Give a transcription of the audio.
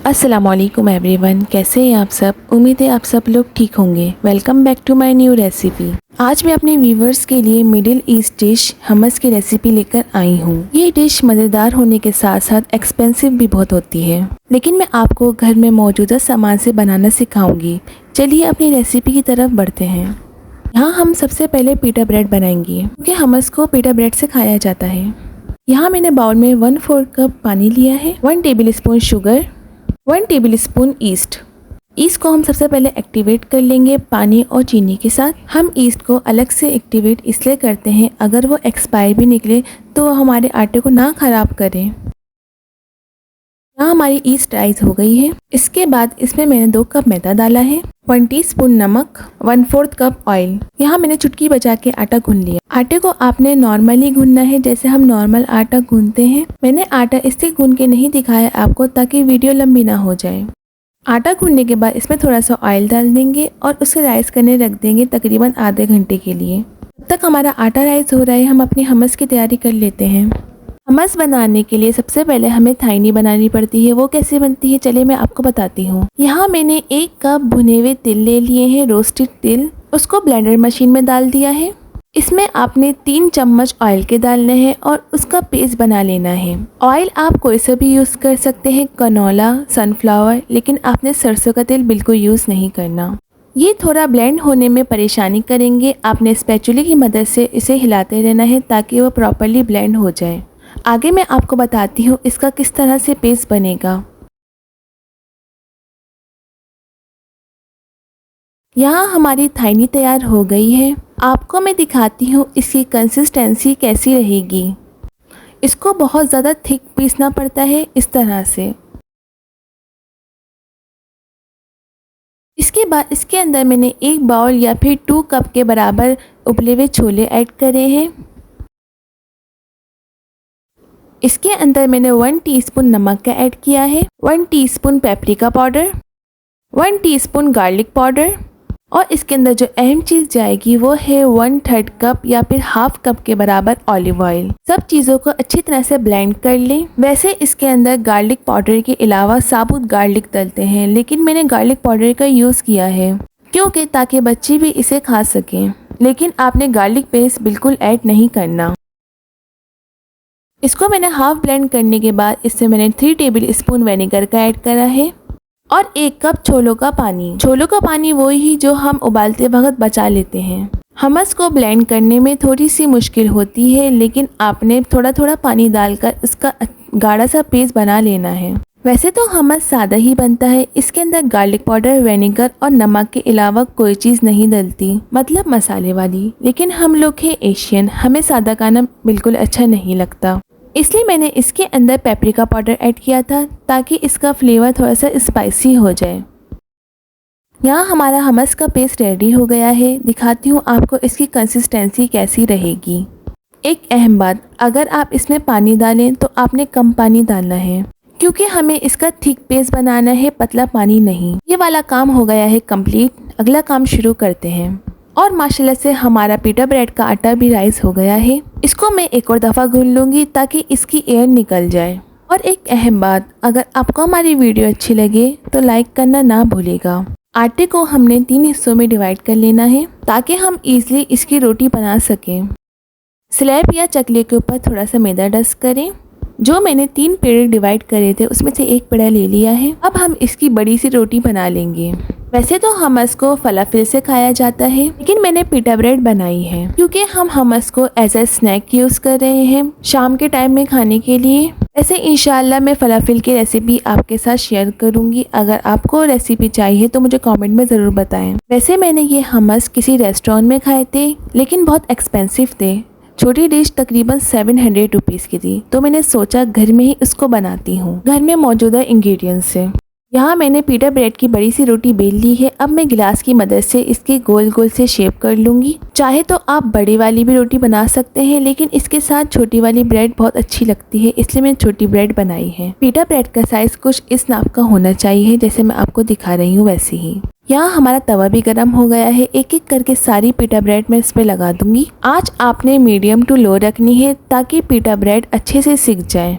अस्सलाम वालेकुम एवरीवन, कैसे हैं आप सब। उम्मीद है आप सब लोग ठीक होंगे। Welcome back to my new recipe. आज मैं अपने व्यूवर्स के लिए मिडिल ईस्ट डिश हमस की रेसिपी लेकर आई हूँ। ये डिश मज़ेदार होने के साथ साथ एक्सपेंसिव भी बहुत होती है, लेकिन मैं आपको घर में मौजूदा सामान से बनाना सिखाऊंगी। चलिए अपनी रेसिपी की तरफ बढ़ते हैं। यहाँ हम सबसे पहले पीटा ब्रेड बनाएंगे, क्योंकि हमस को पीटा ब्रेड से खाया जाता है। यहाँ मैंने बाउल में 1/4 कप पानी लिया है, 1 table spoon sugar, 1 table spoon east को हम सबसे पहले एक्टिवेट कर लेंगे पानी और चीनी के साथ। हम ईस्ट को अलग से एक्टिवेट इसलिए करते हैं, अगर वो एक्सपायर भी निकले तो हमारे आटे को ना ख़राब करें। यहाँ हमारी ईस्ट राइस हो गई है। इसके बाद इसमें मैंने 2 कप मैदा डाला है, 1 टीस्पून नमक, 1/4 कप ऑयल। यहाँ मैंने चुटकी बजा के आटा गूंद लिया। आटे को आपने नॉर्मली गूंदना है, जैसे हम नॉर्मल आटा गूंदते हैं। मैंने आटा इससे गूंद के नहीं दिखाया आपको, ताकि वीडियो लंबी ना हो जाए। आटा गूंदने के बाद इसमें थोड़ा सा ऑयल डाल देंगे और उसे राइस करने रख देंगे तकरीबन आधे घंटे के लिए। जब तक हमारा आटा राइस हो रहा है, हम अपनी हमस की तैयारी कर लेते हैं। हमस बनाने के लिए सबसे पहले हमें थाइनी बनानी पड़ती है। वो कैसे बनती है, चलिए मैं आपको बताती हूँ। यहाँ मैंने 1 कप भुने हुए तिल ले लिए हैं, रोस्टेड तिल। उसको ब्लेंडर मशीन में डाल दिया है। इसमें आपने 3 चम्मच ऑयल के डालने हैं और उसका पेस्ट बना लेना है। ऑयल आप कोई सा भी यूज़ कर सकते हैं, कनोला, सनफ्लावर, लेकिन आपने सरसों का तेल बिल्कुल यूज़ नहीं करना। ये थोड़ा ब्लेंड होने में परेशानी करेंगे। आपने स्पैचुले की मदद से इसे हिलाते रहना है ताकि वो प्रॉपरली ब्लेंड हो जाए। आगे मैं आपको बताती हूँ इसका किस तरह से पेस्ट बनेगा। यहाँ हमारी थाइनी तैयार हो गई है। आपको मैं दिखाती हूँ इसकी कंसिस्टेंसी कैसी रहेगी। इसको बहुत ज़्यादा थिक पीसना पड़ता है, इस तरह से। इसके बाद इसके अंदर मैंने 1 बाउल या फिर 2 कप के बराबर उबले हुए छोले ऐड करे हैं। इसके अंदर मैंने 1 टीस्पून नमक का ऐड किया है, 1 teaspoon paprika powder, 1 teaspoon garlic powder, और इसके अंदर जो अहम चीज़ जाएगी वो है 1/3 कप या फिर हाफ कप के बराबर ऑलिव ऑयल। सब चीज़ों को अच्छी तरह से ब्लेंड कर लें। वैसे इसके अंदर गार्लिक पाउडर के अलावा साबुत गार्लिक डलते हैं, लेकिन मैंने गार्लिक पाउडर का यूज़ किया है क्योंकि ताकि बच्चे भी इसे खा सकें। लेकिन आपने गार्लिक पेस्ट बिल्कुल ऐड नहीं करना। इसको मैंने हाफ ब्लेंड करने के बाद इससे मैंने 3 टेबल स्पून विनेगर का ऐड करा है और 1 कप छोलों का पानी। छोलों का पानी वही जो हम उबालते वक्त बचा लेते हैं। हमस को ब्लेंड करने में थोड़ी सी मुश्किल होती है, लेकिन आपने थोड़ा थोड़ा पानी डालकर इसका गाढ़ा सा पेस्ट बना लेना है। वैसे तो हमस सादा ही बनता है, इसके अंदर गार्लिक पाउडर, विनेगर और नमक के अलावा कोई चीज़ नहीं डलती, मतलब मसाले वाली। लेकिन हम लोग हैं एशियन, हमें सादा खाना बिल्कुल अच्छा नहीं लगता, इसलिए मैंने इसके अंदर पेपरिका पाउडर ऐड किया था ताकि इसका फ्लेवर थोड़ा सा स्पाइसी हो जाए। यहाँ हमारा हमस का पेस्ट रेडी हो गया है। दिखाती हूँ आपको इसकी कंसिस्टेंसी कैसी रहेगी। एक अहम बात, अगर आप इसमें पानी डालें तो आपने कम पानी डालना है, क्योंकि हमें इसका थिक पेस्ट बनाना है, पतला पानी नहीं। ये वाला काम हो गया है कंप्लीट। अगला काम शुरू करते हैं। और माशाल्लाह से हमारा पीटा ब्रेड का आटा भी राइस हो गया है। इसको मैं एक और दफ़ा गूंद लूँगी ताकि इसकी एयर निकल जाए। और एक अहम बात, अगर आपको हमारी वीडियो अच्छी लगे तो लाइक करना ना भूलिएगा। आटे को हमने 3 हिस्सों में डिवाइड कर लेना है ताकि हम इजीली इसकी रोटी बना सकें। स्लैब या चकले के ऊपर थोड़ा सा मैदा डस्ट करें। जो मैंने 3 पेड़े डिवाइड करे थे उसमें से 1 पेड़ा ले लिया है। अब हम इसकी बड़ी सी रोटी बना लेंगे। वैसे तो हमस को फलाफिल से खाया जाता है, लेकिन मैंने पीटा ब्रेड बनाई है क्योंकि हम हमस को एज ए स्नैक यूज़ कर रहे हैं शाम के टाइम में खाने के लिए। वैसे इंशाल्लाह मैं फलाफिल की रेसिपी आपके साथ शेयर करूंगी। अगर आपको रेसिपी चाहिए तो मुझे कमेंट में ज़रूर बताएं। वैसे मैंने ये हमस किसी रेस्टोरेंट में खाए थे, लेकिन बहुत एक्सपेंसिव थे। छोटी डिश तकरीबन 700 रुपीज़ की थी, तो मैंने सोचा घर में ही इसको बनाती हूँ घर में मौजूदा इंग्रेडिएंट्स से। यहाँ मैंने पीटा ब्रेड की बड़ी सी रोटी बेल ली है। अब मैं गिलास की मदद से इसके गोल गोल से शेप कर लूँगी। चाहे तो आप बड़ी वाली भी रोटी बना सकते हैं, लेकिन इसके साथ छोटी वाली ब्रेड बहुत अच्छी लगती है, इसलिए मैंने छोटी ब्रेड बनाई है। पीटा ब्रेड का साइज़ कुछ इस नाप का होना चाहिए, जैसे मैं आपको दिखा रही हूँ वैसे ही। यहाँ हमारा तवा भी गर्म हो गया है। एक एक करके सारी पीटा ब्रेड मैं इस पे लगा दूंगी। आँच आपने मीडियम टू लो रखनी है ताकि पीटा ब्रेड अच्छे से सिक जाए।